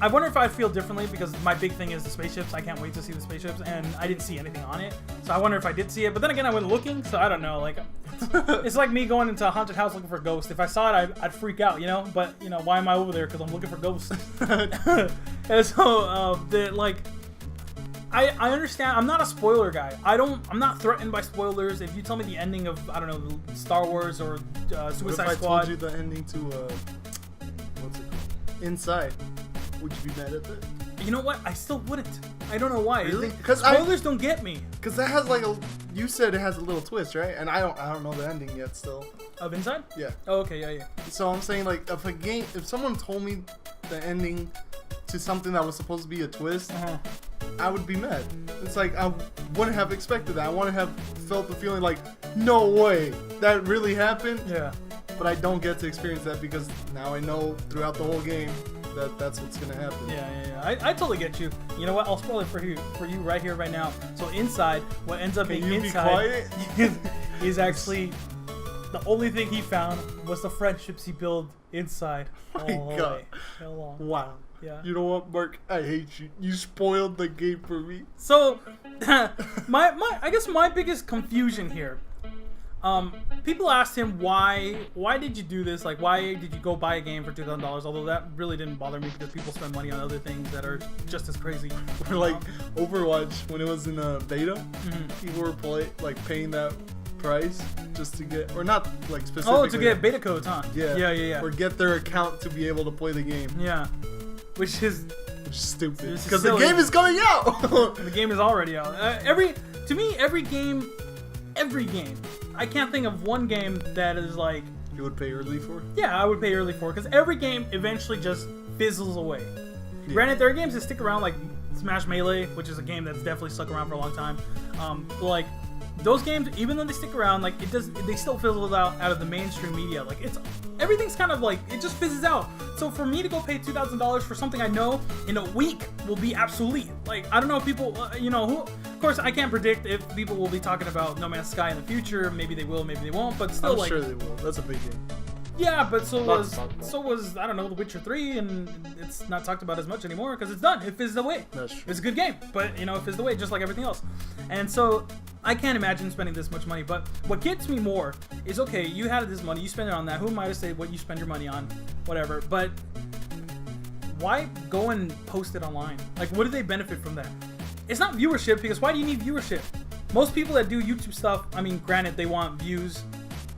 I wonder if I'd feel differently, because my big thing is the spaceships. I can't wait to see the spaceships, and I didn't see anything on it. So I wonder if I did see it. But then again, I went looking, so I don't know. Like, it's like me going into a haunted house looking for a ghost. If I saw it, I'd freak out, you know? But, you know, why am I over there? Because I'm looking for ghosts. And so, I understand. I'm not a spoiler guy. I'm not threatened by spoilers. If you tell me the ending of, I don't know, Star Wars or Suicide Squad. If I told you the ending to, what's it called? Inside. Would you be mad at that? You know what? I still wouldn't. I don't know why. Really? Because spoilers don't get me. Because that has like you said it has a little twist, right? And I don't know the ending yet still. Of Inside? Yeah. Oh, okay, yeah. So I'm saying, like, if someone told me the ending to something that was supposed to be a twist, I would be mad. It's like I wouldn't have expected that. I wouldn't have felt the feeling like, no way, that really happened. Yeah. But I don't get to experience that because now I know throughout the whole game that's what's gonna happen. Yeah. I totally get you. You know what? I'll spoil it for you right here, right now. So inside, what ends up being inside is actually the only thing he found was the friendships he built inside. My God. Wow. Yeah. You know what, Mark? I hate you. You spoiled the game for me. So, I guess my biggest confusion here. People asked him why did you do this? Like, why did you go buy a game for $2,000? Although that really didn't bother me because people spend money on other things that are just as crazy. Like Overwatch, when it was in a beta, people were paying that price just to get, or not like specifically. Oh, to get beta codes, huh? Yeah. Or get their account to be able to play the game. Yeah. Which is stupid. Because the game is coming out. The game is already out. Every game, I can't think of one game that is like you would pay early for. Yeah, I would pay early for, because every game eventually just fizzles away. Yeah. Granted, there are games that stick around, like Smash Melee, which is a game that's definitely stuck around for a long time. But like those games, even though they stick around, like they still fizzle out of the mainstream media. Like everything's kind of like, it just fizzes out. So for me to go pay $2,000 for something I know in a week will be obsolete. Like, I don't know if people, of course I can't predict if people will be talking about No Man's Sky in the future. Maybe they will, maybe they won't, but still, I'm sure they will. That's a big game. Yeah, but so was I don't know, The Witcher 3, and it's not talked about as much anymore because it's done. It fizzed away. That's true. It's a good game, but it fizzed away just like everything else. And so I can't imagine spending this much money. But what gets me more is, okay, you had this money, you spend it on that. Who am I to say what you spend your money on? Whatever. But why go and post it online? Like, what do they benefit from that? It's not viewership, because why do you need viewership? Most people that do YouTube stuff, I mean, granted, they want views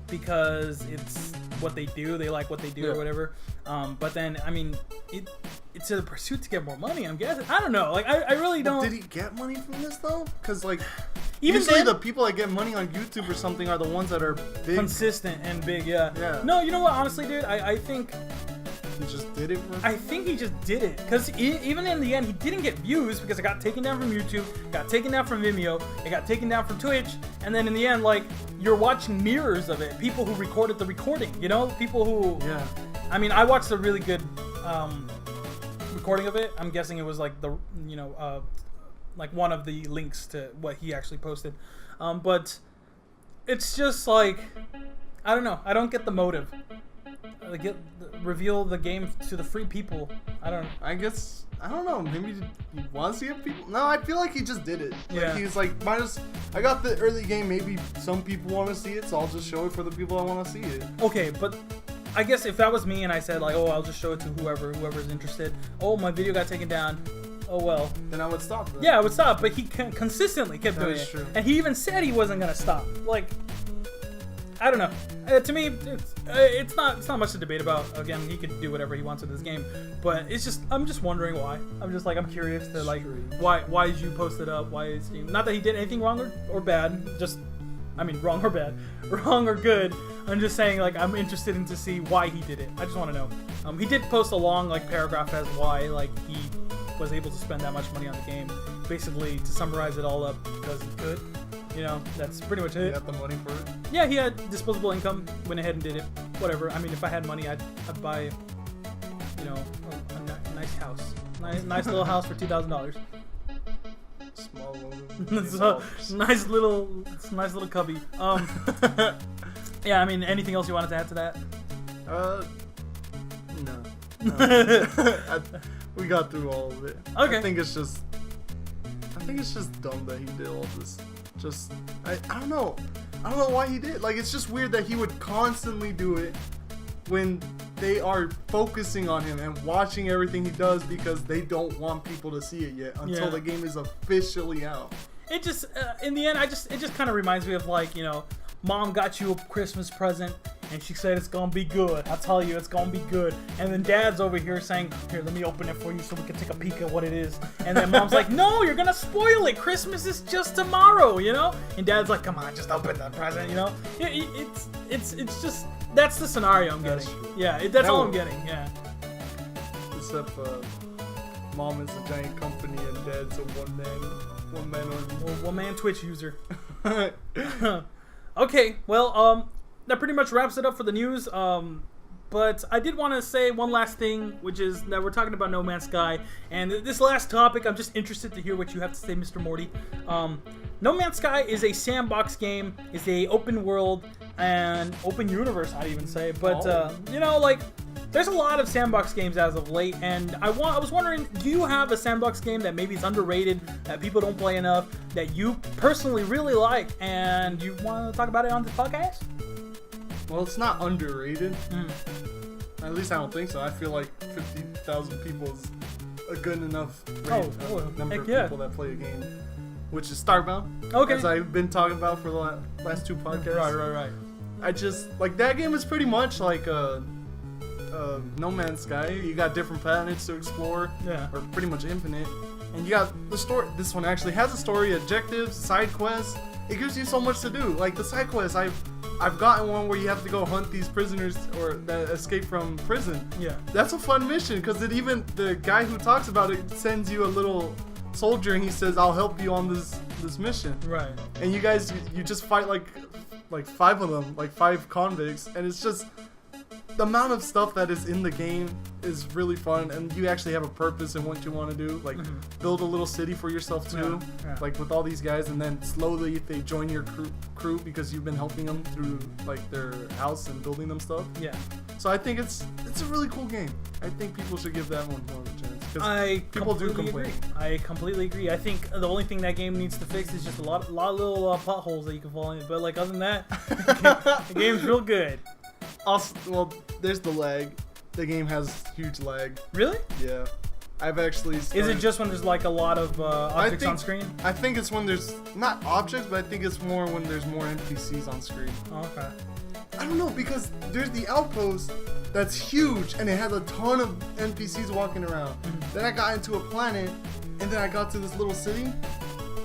because it's what they do, they like what they do or whatever, but then I mean it's a pursuit to get more money, I'm guessing. I don't know, like I really don't. Did he get money from this though? Because like even usually the people that get money on YouTube or something are the ones that are big, consistent and big. Yeah. No, you know what, honestly, dude, I think he just did it. I think he just did it because even in the end, he didn't get views because it got taken down from YouTube, got taken down from Vimeo, it got taken down from Twitch, and then in the end, like, you're watching mirrors of it. People who recorded the recording, people who. Yeah. I mean, I watched a really good recording of it. I'm guessing it was like like one of the links to what he actually posted, but it's just like, I don't know. I don't get the motive. Reveal the game to the free people. I don't know. Maybe he wants to get people. No, I feel like he just did it. Like, he's like, I got the early game. Maybe some people want to see it, so I'll just show it for the people that want to see it. Okay, but I guess if that was me and I said like, oh, I'll just show it to whoever's interested. Oh, my video got taken down. Oh well. Then I would stop. Then. Yeah, I would stop. But he consistently kept doing it, true. and he even said he wasn't gonna stop. Like, I don't know. To me, it's not much to debate about. Again, he could do whatever he wants with this game, but I'm just wondering why. I'm curious to like why did you post it up? Why is he, not that he did anything wrong or bad? Just, I mean, wrong or bad, wrong or good. I'm just saying, like, I'm interested in to see why he did it. I just want to know. He did post a long like paragraph as why like he was able to spend that much money on the game. Basically, to summarize it all up, because he could. That's pretty much it. He had the money for it? Yeah, he had disposable income, went ahead and did it. Whatever. I mean, if I had money, I'd buy, a nice house. Nice little house for $2,000. Small little. nice little cubby. Yeah, I mean, anything else you wanted to add to that? No. We got through all of it. Okay. I think it's just dumb that he did all this. I don't know. I don't know why he did. Like, it's just weird that he would constantly do it when they are focusing on him and watching everything he does because they don't want people to see it yet until the game is officially out. It just, in the end, it just kind of reminds me of like, Mom got you a Christmas present and she said it's gonna be good. I'll tell you, it's gonna be good. And then Dad's over here saying, here, let me open it for you so we can take a peek at what it is. And then Mom's like, no, you're gonna spoil it. Christmas is just tomorrow, And Dad's like, come on, just open the present, It's just, that's the scenario I'm getting. Yeah, that's all I'm getting. Yeah. Except Mom is a giant company and Dad's a one man Twitch user. Okay, well, that pretty much wraps it up for the news. But but I did want to say one last thing, which is that we're talking about No Man's Sky, and this last topic, I'm just interested to hear what you have to say, Mr. Morty. No Man's Sky is a sandbox game. It's a open world and open universe, I'd even say. But you know, like, there's a lot of sandbox games as of late, and I was wondering, do you have a sandbox game that maybe is underrated, that people don't play enough, that you personally really like, and you want to talk about it on this podcast? Well, it's not underrated. At least I don't think so. I feel like 50,000 people is a good enough number of people that play a game, which is Starbound. Okay. As I've been talking about for the last 2 podcasts. Right. I just, like, that game is pretty much like No Man's Sky. You got different planets to explore. Yeah. Or pretty much infinite. And you got the story. This one actually has a story, objectives, side quests. It gives you so much to do. Like the side quests, I've gotten one where you have to go hunt these prisoners or that escape from prison. Yeah. That's a fun mission because the guy who talks about it sends you a little soldier and he says, "I'll help you on this mission." Right. And you guys, you just fight like 5 of them, like 5 convicts, and it's just the amount of stuff that is in the game is really fun, and you actually have a purpose in what you want to do, like build a little city for yourself too, like with all these guys, and then slowly they join your crew because you've been helping them through like their house and building them stuff. Yeah. So I think it's a really cool game. I think people should give that one more of a chance. People do complain. I completely agree. I think the only thing that game needs to fix is just a lot of little potholes that you can fall in. But like other than that, the game's real good. Also, well, there's the lag. The game has huge lag. Really? Yeah. I've actually started... Is it just when there's like a lot of objects on screen? I think it's when there's not objects, but I think it's more when there's more NPCs on screen. Oh, okay. I don't know, because there's the outpost that's huge and it has a ton of NPCs walking around. Then I got into a planet and then I got to this little city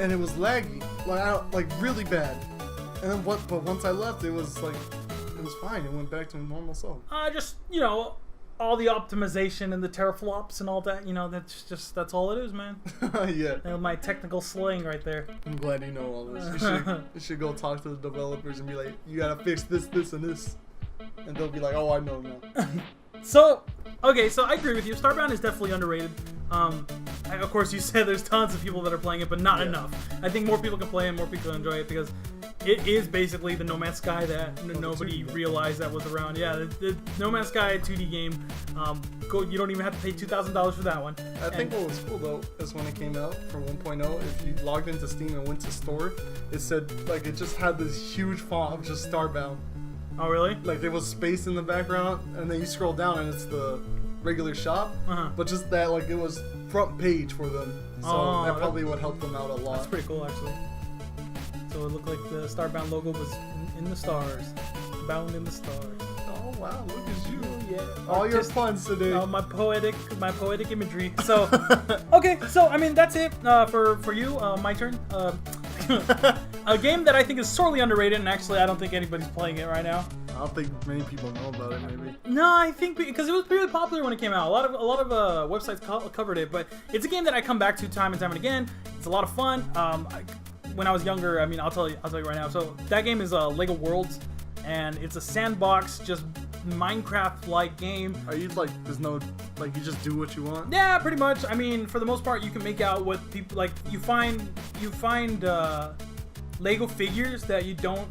and it was laggy, like really bad. And then but once I left, it was like it was fine. It went back to normal self. Just, you know, all the optimization and the teraflops and all that, you know, that's all it is, man. Yeah. And my technical slang right there. I'm glad you know all this. You should go talk to the developers and be like, you gotta fix this, this, and this. And they'll be like, oh, I know now. So I agree with you. Starbound is definitely underrated. Of course, you said there's tons of people that are playing it, but not enough. I think more people can play it, more people enjoy it, because it is basically the No Man's Sky that nobody realized that was around. Yeah, the No Man's Sky 2D game. You don't even have to pay $2,000 for that one. I think what was cool though is when it came out for 1.0, if you logged into Steam and went to store, it said like it just had this huge font of just Starbound. Oh really? Like there was space in the background, and then you scroll down and it's the regular shop, but just that like it was front page for them. So that probably would help them out a lot. That's pretty cool actually. So it looked like the Starbound logo was in the stars, bound in the stars. Oh wow, look at you! Yeah, all your puns today. My poetic imagery. So, okay, so I mean that's it for you. My turn. A game that I think is sorely underrated, and actually I don't think anybody's playing it right now. I don't think many people know about it. Maybe. No, I think because it was pretty popular when it came out. A lot of websites covered it, but it's a game that I come back to time and time and again. It's a lot of fun. When I was younger, I mean, I'll tell you right now. So that game is Lego Worlds, and it's a sandbox, just Minecraft-like game. Are you like, there's no, like, you just do what you want? Yeah, pretty much. I mean, for the most part, you can make out what people like. You find Lego figures that you don't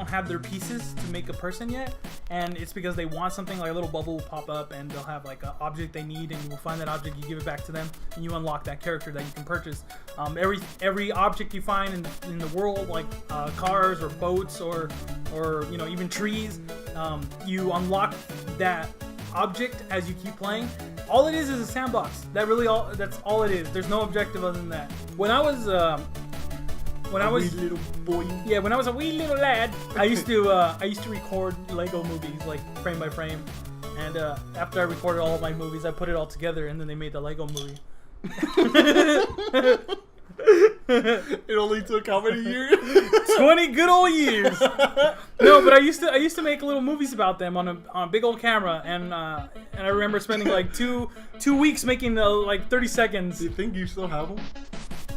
have their pieces to make a person yet, and it's because they want something. Like a little bubble will pop up and they'll have like an object they need, and you will find that object, you give it back to them, and you unlock that character that you can purchase. Every object you find in the world, like cars or boats or you know, even trees, you unlock that object as you keep playing. All it is a sandbox. That's all it is. There's no objective other than that. When I was a wee little lad, I used to record Lego movies like frame by frame, and after I recorded all of my movies, I put it all together, and then they made the Lego movie. It only took how many years? 20 good old years. No, but I used to make little movies about them on a big old camera, and I remember spending like two weeks making like 30 seconds. Do you think you still have them?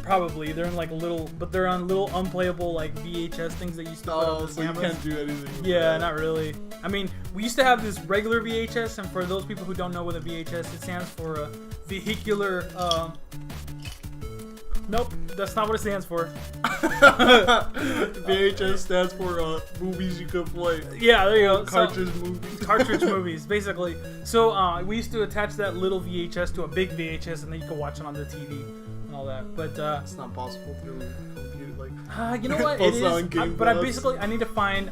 Probably. They're in like little, but they're on little unplayable like VHS things that used to put on the so cameras. you can't do anything with Yeah, that. not really. I mean, we used to have this regular VHS, and for those people who don't know what a VHS, it stands for a vehicular. Nope, that's not what it stands for. VHS stands for movies you could play. Yeah, there you go. Cartridge movies. Cartridge movies, basically. So we used to attach that little VHS to a big VHS, and then you could watch it on the TV and all that. But It's not possible through a computer, like. you know what? It Post is. on Game But I Pass. basically I need to find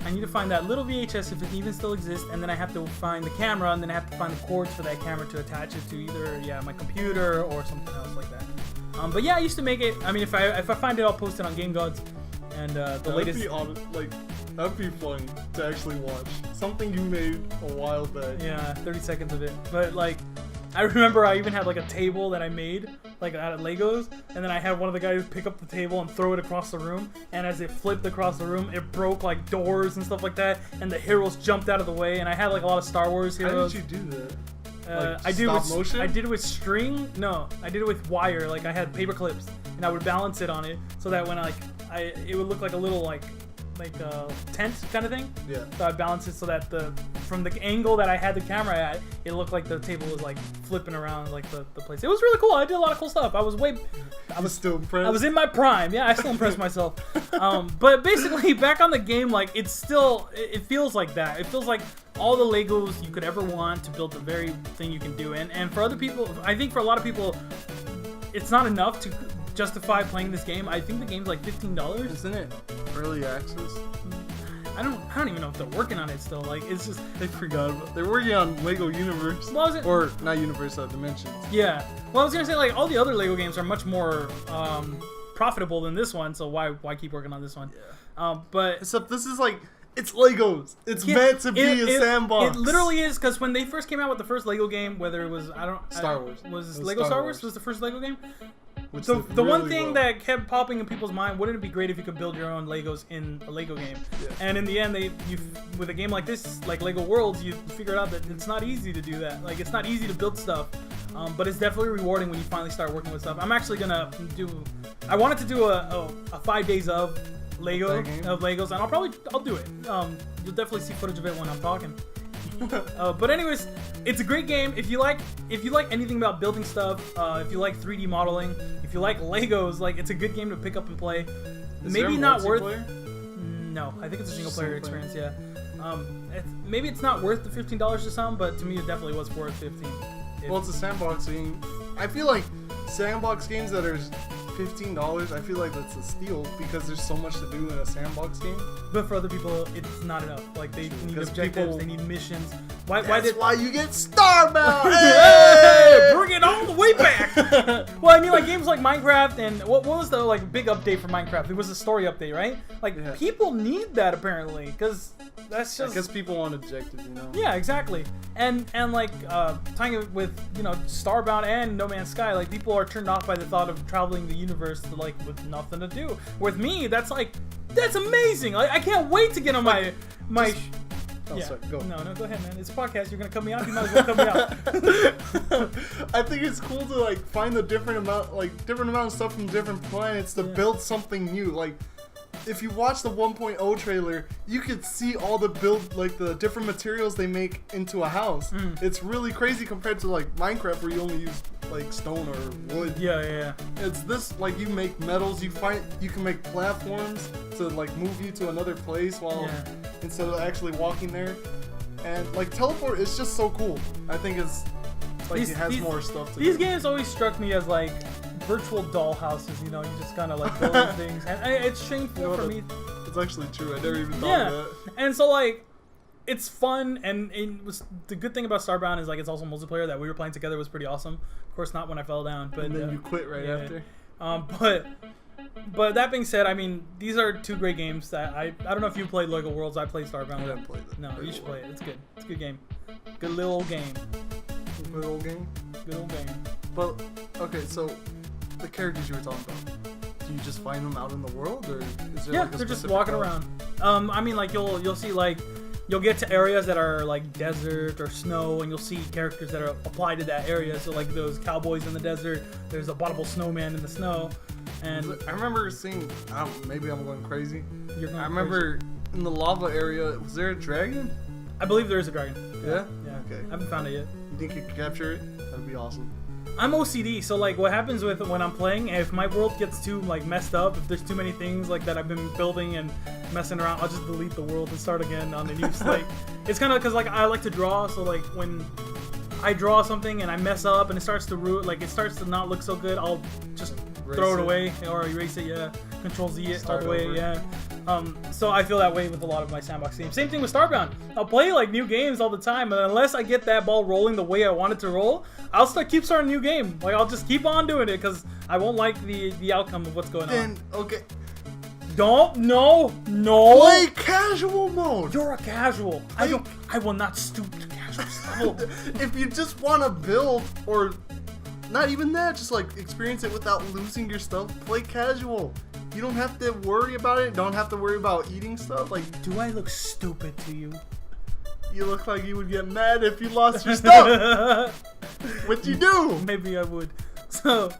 that little VHS if it even still exists, and then I have to find the camera, and then I have to find the cords for that camera to attach it to either my computer or something else like that. But yeah, I used to make it. I mean, if I find it, I'll post it on Game Gods. And the latest. That'd be fun to actually watch. Something you made a while back. Yeah, 30 seconds of it. But like, I remember I even had like a table that I made like out of Legos, and then I had one of the guys pick up the table and throw it across the room. And as it flipped across the room, it broke like doors and stuff like that. And the heroes jumped out of the way. And I had like a lot of Star Wars How heroes. did you do that? I did stop with motion? I did it with string. No, I did it with wire. Like I had paper clips, and I would balance it on it so that when it would look like a little like a tent kind of thing. Yeah. So I balanced it so that from the angle that I had the camera at, it looked like the table was like flipping around like the place. It was really cool. I did a lot of cool stuff. I was still impressed. I was in my prime. Yeah, I still impressed myself. But basically, back on the game, like it feels like that. It feels like all the Legos you could ever want to build the very thing you can do. And for other people, I think for a lot of people, it's not enough to justify playing this game. I think the game's like $15. Isn't it early access? I don't even know if they're working on it still. Like it's just They forgot about. They're working on Lego Universe. What was it? Or not Universe, Dimensions. Yeah. Well, I was gonna say like all the other Lego games are much more profitable than this one. So why keep working on this one? Yeah. But Except this is like it's Legos. It's meant to be a sandbox. It literally is, because when they first came out with the first Lego game, whether it was Star Wars. Was It was Lego Star Star Wars Wars. was the first Lego game? Which So did the one really thing well. that kept popping in people's mind, wouldn't it be great if you could build your own Legos in a Lego game? Yeah. And in the end, with a game like this, like Lego Worlds, you figure out that it's not easy to do that. Like it's not easy to build stuff, but it's definitely rewarding when you finally start working with stuff. I'm actually gonna I wanted to do a 5 days of Legos, and I'll do it. You'll definitely see footage of it when I'm talking. But anyways, it's a great game. If you like anything about building stuff, if you like 3D modeling, if you like Legos, like it's a good game to pick up and play. Is Maybe there not worth. multiplayer? No, I think it's a single player Single player. experience. Yeah. Maybe it's not worth the $15 to some, but to me it definitely was worth 15. Well, it's a sandbox game. I feel like sandbox games that are $15, I feel like that's a steal because there's so much to do in a sandbox game. But for other people, it's not enough. Like they need Because objectives, people- they need missions. Why That's did? why you get Starbound. Hey, bring it all the way back. Well, I mean, like games like Minecraft and what was the like big update for Minecraft? It was a story update, right? Like Yeah. people need that apparently because that's just. Because people want objectives, you know. Yeah, exactly. And like tying it with Starbound and No Man's Sky, like people are turned off by the thought of traveling the universe to like with nothing to do. With me, that's amazing. Like I can't wait to get on my. Oh, Yeah. sorry, go. No, go ahead, man. It's a podcast. You're gonna cut me off. You might as well cut me out. I think it's cool to like find the different amount of stuff from different planets to build something new. Like, if you watch the 1.0 trailer, you could see all the the different materials they make into a house. It's really crazy compared to like Minecraft where you only use like stone or wood. Yeah. It's this like you make metals. You can make platforms to like move you to another place instead of actually walking there. And like teleport is just so cool. I think it's like it has more stuff to do. These games always struck me as like virtual doll houses. You know, you just kind of like building things, and it's shameful for me. It's actually true. I never even thought of that. And so like. It's fun, and it was the good thing about Starbound is like it's also multiplayer that we were playing together was pretty awesome. Of course, not when I fell down, but And then you quit right after. But that being said, I mean these are two great games that I don't know if you played Lego Worlds. I played Starbound. I haven't played it. No, you should play it. It's good. It's a good game. Good little game. Good old game. Good old game. But okay, so the characters you were talking about, do you just find them out in the world, or is there like a they're just specific walking route? around. I mean like you'll see like. You'll get to areas that are like desert or snow, and you'll see characters that are applied to that area. So like those cowboys in the desert, there's a abominable snowman in the snow. And I remember seeing. Maybe I'm going crazy. you're going I remember in the lava area. Was there a dragon? crazy. I believe there is a dragon. Yeah. Yeah. Okay. I haven't found it yet. You think you could capture it? That'd be awesome. I'm OCD, so like what happens with when I'm playing, if my world gets too like messed up, if there's too many things like that I've been building and messing around, I'll just delete the world and start again on the new slate. It's kind of because like I like to draw, so like when I draw something and I mess up and it starts to it starts to not look so good, I'll just throw it away or erase it. Yeah, Control Z it all the way. Over. Yeah. So I feel that way with a lot of my sandbox games. Same thing with Starbound. I'll play like new games all the time, and unless I get that ball rolling the way I want it to roll, I'll keep starting a new game. Like I'll just keep on doing it because I won't like the outcome of what's going Then on. okay. No. Play casual mode. You're a casual. I will not stoop to casual level. If you just want to build, or not even that, just like experience it without losing your stuff, play casual. You don't have to worry about it. Don't have to worry about eating stuff. Like, Do I look stupid to you? you look like you would get mad if you lost your stuff. What you do? Maybe I would. So,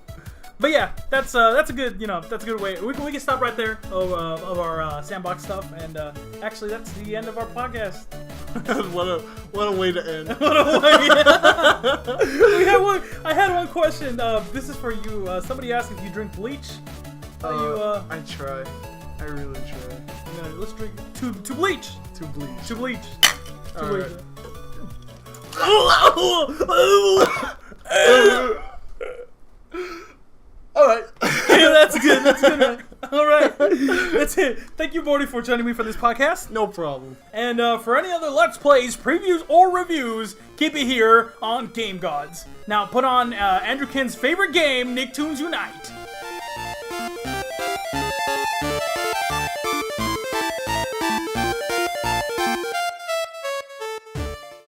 but yeah, that's a good way. We can stop right there of our sandbox stuff, and actually that's the end of our podcast. what a way to end. I had one question. This is for you. Somebody asked if you drink bleach. I try. I really try. Let's drink to bleach. To bleach. To bleach. To All bleach. All right. Yeah, that's good. That's good. All right. That's it. Thank you, Morty, for joining me for this podcast. No problem. And for any other Let's Plays, previews, or reviews, keep it here on Game Gods. Now, put on Andrew Kin's favorite game, Nicktoons Unite.